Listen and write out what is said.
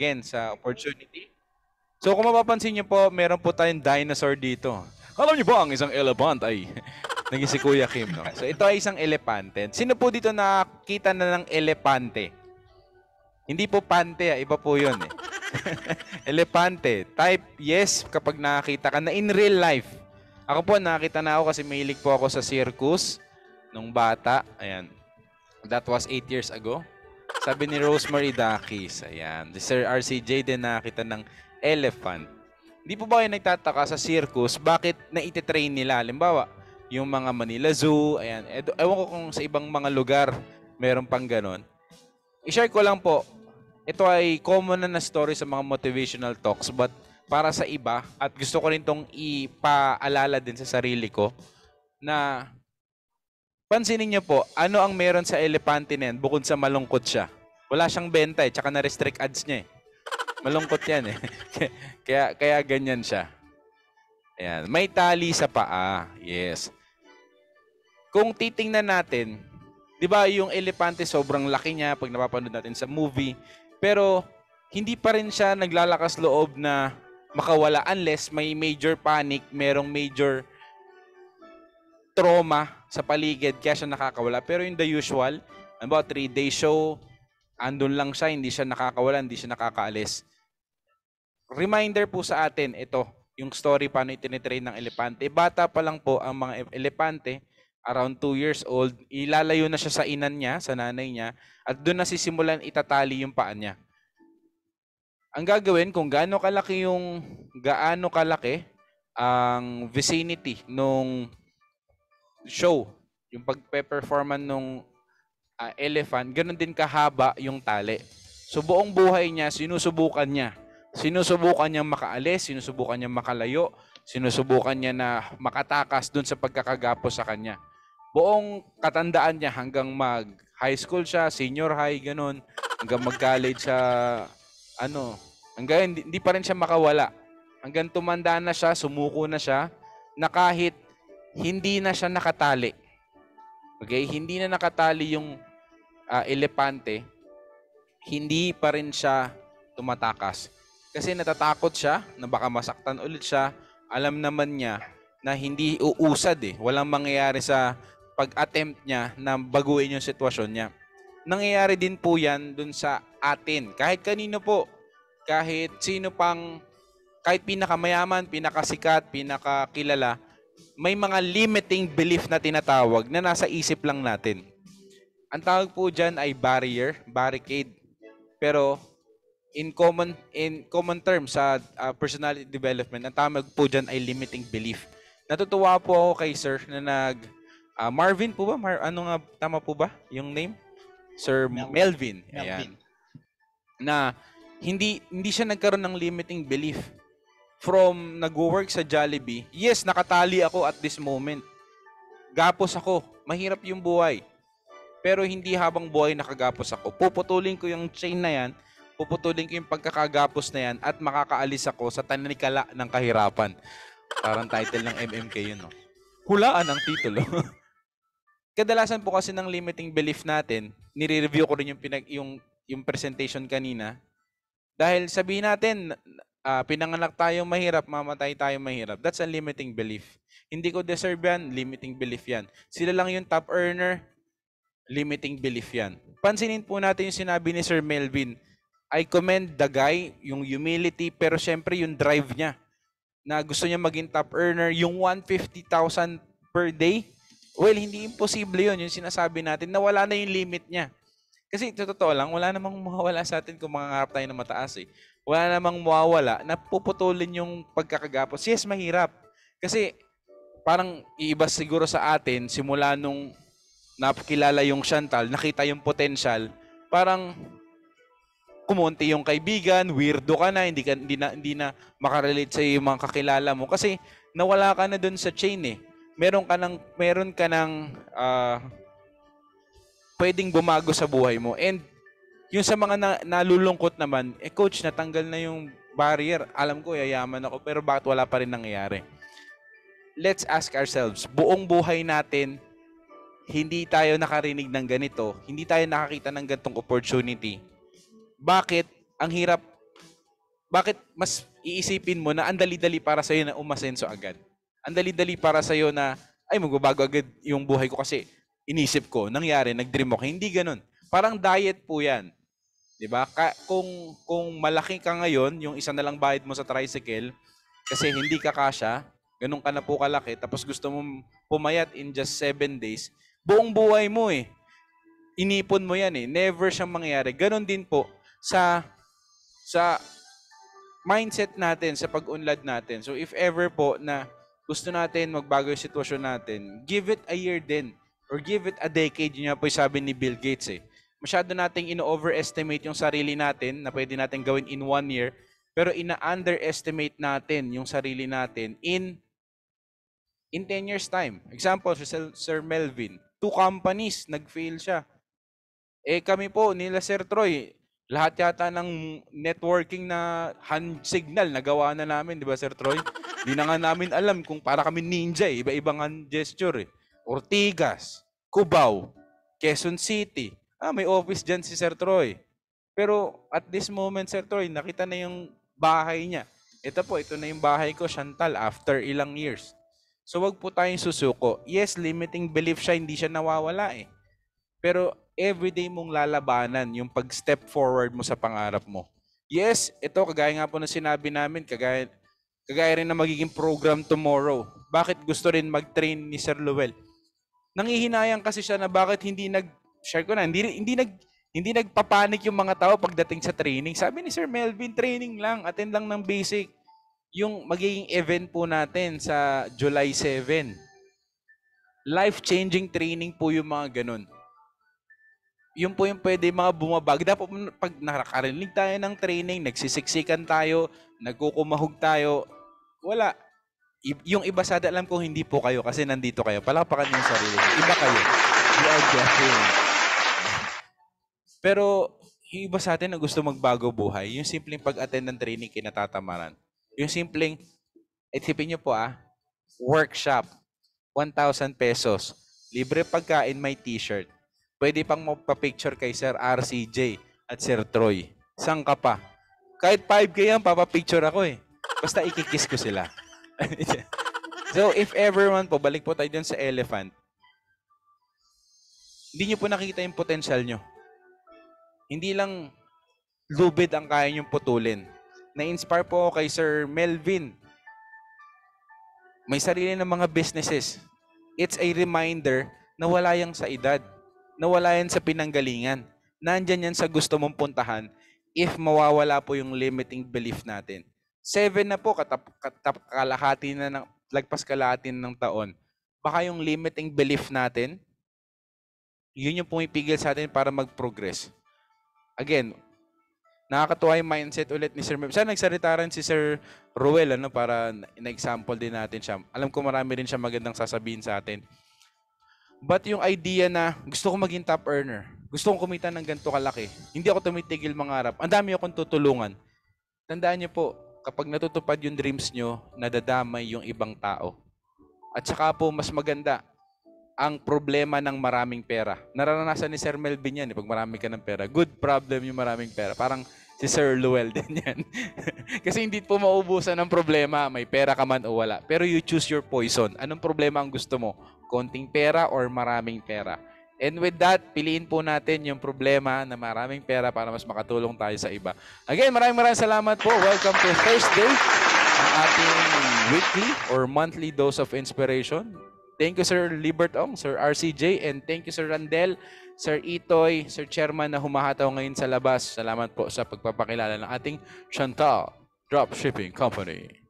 again sa opportunity. So kung mapapansin niyo po, meron po tayong dinosaur dito. Alam niyo ba ang isang elephant ay naging si Kuya Kim, no? So ito ay isang elepante. Sino po dito nakakita na ng elepante? Hindi po pante, iba po 'yun eh. Elepante. Type yes kapag nakakita ka na in real life. Ako po nakakita na ako kasi mahilig po ako sa circus nung bata. Ayan. That was 8 years ago. Sabi ni Rosemary Dakis, ayan. Si Sir RCJ din nakakita ng elephant. Hindi po ba kayo nagtataka sa circus, bakit naititrain nila? Halimbawa, yung mga Manila Zoo, ayan. Ewan ko kung sa ibang mga lugar meron pang ganon. I-share ko lang po, ito ay common na story sa mga motivational talks, but para sa iba, at gusto ko rin itong ipaalala din sa sarili ko, na pansinin niyo po, ano ang meron sa elepante na yan bukod sa malungkot siya? Wala siyang benta eh, tsaka na-restrict ads niya eh. Malungkot yan eh. kaya ganyan siya. Ayan. May tali sa paa. Yes. Kung titingnan natin, di ba yung elepante sobrang laki niya pag napapanood natin sa movie, pero hindi pa rin siya naglalakas loob na makawala unless may major panic, merong major trauma sa paligid kaya siya nakakawala. Pero in the usual, about 3-day show, andun lang siya, hindi siya nakakawala, hindi siya nakakaalis. Reminder po sa atin, ito, yung story paano itinitrain ng elepante. Bata pa lang po ang mga elepante, around 2 years old, ilalayo na siya sa inan niya, sa nanay niya, at doon na sisimulan itatali yung paa niya. Ang gagawin, kung gaano kalaki ang vicinity nung show, yung pagpe-performan nung elephant, ganun din kahaba yung tali. So buong buhay niya, sinusubukan niya niyang makaalis, sinusubukan niya makalayo, sinusubukan niya na makatakas dun sa pagkakagapos sa kanya. Buong katandaan niya hanggang mag-high school siya, senior high, ganun, hanggang mag-college siya, hanggang hindi pa rin siya makawala. Hanggang tumanda na siya, sumuko na siya, na kahit hindi na siya nakatali. Okay? Hindi na nakatali yung elepante, hindi pa rin siya tumatakas. Kasi natatakot siya na baka masaktan ulit siya. Alam naman niya na hindi uusad eh. Walang mangyayari sa pag-attempt niya na baguhin yung sitwasyon niya. Nangyayari din po yan dun sa atin. Kahit kanino po. Kahit sino pang, kahit pinakamayaman, pinakasikat, pinakakilala, may mga limiting belief na tinatawag na nasa isip lang natin. Ang tawag po dyan ay barricade. Pero in common terms sa personality development, ang tawag po dyan ay limiting belief. Natutuwa po ako kay Sir na Marvin po ba? Tama po ba yung name? Sir Melvin. Ayan. Na hindi siya nagkaroon ng limiting belief. From nag-work sa Jollibee, yes, nakatali ako at this moment. Gapos ako. Mahirap yung buhay. Pero hindi habang buhay nakagapos ako. Puputulin ko yung chain na yan, puputulin ko yung pagkakagapos na yan, at makakaalis ako sa tanikala ng kahirapan. Parang title ng MMK yun, no? Hulaan ang titulo. Kadalasan po kasi ng limiting belief natin, nire-review ko rin yung presentation kanina. Dahil sabihin natin, pinanganak tayong mahirap, mamatay tayong mahirap. That's a limiting belief. Hindi ko deserve yan, limiting belief yan. Sila lang yung top earner, limiting belief yan. Pansinin po natin yung sinabi ni Sir Melvin. I commend the guy, yung humility, pero syempre yung drive niya. Na gusto niya maging top earner, yung 150,000 per day. Well, hindi imposible yun. Yung sinasabi natin na wala na yung limit niya. Kasi totoo lang, wala namang mawawala sa atin kung mangangarap tayo na mataas eh. Wala namang mawawala na puputulin yung pagkakagapos. Yes, mahirap. Kasi parang iiba siguro sa atin, simula nung nakilala yung Chantal, nakita yung potential, parang kumonti yung kaibigan, weirdo ka na, hindi na makarelate sa yung mga kakilala mo kasi nawala ka na dun sa chain eh. Meron ka ng pwedeng bumago sa buhay mo. And yung sa mga nalulungkot naman, coach, natanggal na yung barrier. Alam ko, yayaman ako, pero bakit wala pa rin nangyayari? Let's ask ourselves, buong buhay natin, hindi tayo nakarinig ng ganito, hindi tayo nakakita ng ganitong opportunity. Bakit ang hirap bakit mas iisipin mo na ang dali-dali para sa'yo na umasenso agad? Ang dali-dali para sa'yo na, ay, magbabago agad yung buhay ko kasi inisip ko, nangyari, nag-dream ako. Hindi ganun. Parang diet po yan. 'Di ba? Kung malaki ka ngayon, yung isa na lang bayad mo sa tricycle kasi hindi ka kasya, ganun ka na po kalaki, tapos gusto mong pumayat in just 7 days, buong buhay mo inipon mo yan Never siyang mangyayari. Ganun din po sa mindset natin, sa pag-unlad natin. So if ever po na gusto natin magbago yung sitwasyon natin, give it a year din or give it a decade. Yun nga po yung sabi ni Bill Gates Masyado nating ino-overestimate yung sarili natin na pwede natin gawin in 1 year, pero ina-underestimate natin yung sarili natin in 10 years time. Example, si Sir Melvin, 2 companies, nag-fail siya. Kami po, nila Sir Troy, lahat yata ng networking na hand signal, nagawa na namin, di ba Sir Troy? Di na nga namin alam kung para kami ninja iba-ibang hand gesture Ortigas, Cubao, Quezon City. May office dyan si Sir Troy. Pero at this moment, Sir Troy, nakita na yung bahay niya. Ito na yung bahay ko, Chantal, after ilang years. So wag po tayong susuko. Yes, limiting belief siya, hindi siya nawawala Pero everyday mong lalabanan yung pag-step forward mo sa pangarap mo. Yes, ito kagaya nga po na sinabi namin, kagaya rin na magiging program tomorrow. Bakit gusto rin mag-train ni Sir Luel? Nangihinayang kasi siya na bakit share ko na, hindi nagpapanik yung mga tao pagdating sa training. Sabi ni Sir Melvin, training lang, attend lang ng basic. Yung magiging event po natin sa July 7. Life-changing training po yung mga ganun. Yun po yung pwede mga bumabag. Dapat pag nakakarinig tayo ng training, nagsisiksikan tayo, nagkukumahog tayo, wala. Yung iba sada alam ko hindi po kayo kasi nandito kayo. Palakpakan yung sarili. Iba kayo. You are different. Pero yung iba sa atin na gusto magbago buhay, yung simpleng pag-attend ng training kinatatamaran. Yung simpleng, isipin nyo po workshop, 1,000 pesos. Libre pagkain, may t-shirt. Pwede pang magpa-picture kay Sir RCJ at Sir Troy. Saan ka pa? Kahit 5K yan, papapicture ako Basta ikikiss ko sila. So, if everyone po, balik po tayo dun sa elephant, hindi nyo po nakita yung potential nyo. Hindi lang lubid ang kaya nyong putulin. Na-inspire po ako kay Sir Melvin. May sarili ng mga businesses. It's a reminder na wala yang sa edad. Na wala yan sa pinanggalingan. Nandyan yan sa gusto mong puntahan if mawawala po yung limiting belief natin. 7 na po, kalahati na lagpas kalahati ng taon. Baka yung limiting belief natin, yun yung pumipigil sa atin para mag-progress. Again, nakakatuwa yung mindset ulit ni Sir Mem. Sana nagsalita rin si Sir Ruel para na-example din natin siya. Alam ko marami rin siya magandang sasabihin sa atin. But yung idea na gusto ko maging top earner, gusto kong kumita ng ganito kalaki, hindi ako tumitigil mangarap, ang dami akong tutulungan. Tandaan niyo po, kapag natutupad yung dreams nyo, nadadamay yung ibang tao. At saka po, mas maganda, ang problema ng maraming pera. Naranasan ni Sir Melvin yan, pag marami ka ng pera. Good problem yung maraming pera. Parang si Sir Luel din yan. Kasi hindi po maubusan ng problema, may pera ka man o wala. Pero you choose your poison. Anong problema ang gusto mo? Konting pera or maraming pera? And with that, piliin po natin yung problema na maraming pera para mas makatulong tayo sa iba. Again, maraming salamat po. Welcome to Thursday, ang ating weekly or monthly dose of inspiration. Thank you, Sir Libertong, Sir RCJ, and thank you, Sir Randel, Sir Itoy, Sir Chairman na humahataw ngayon sa labas. Salamat po sa pagpapakilala ng ating Chantal Dropshipping Company.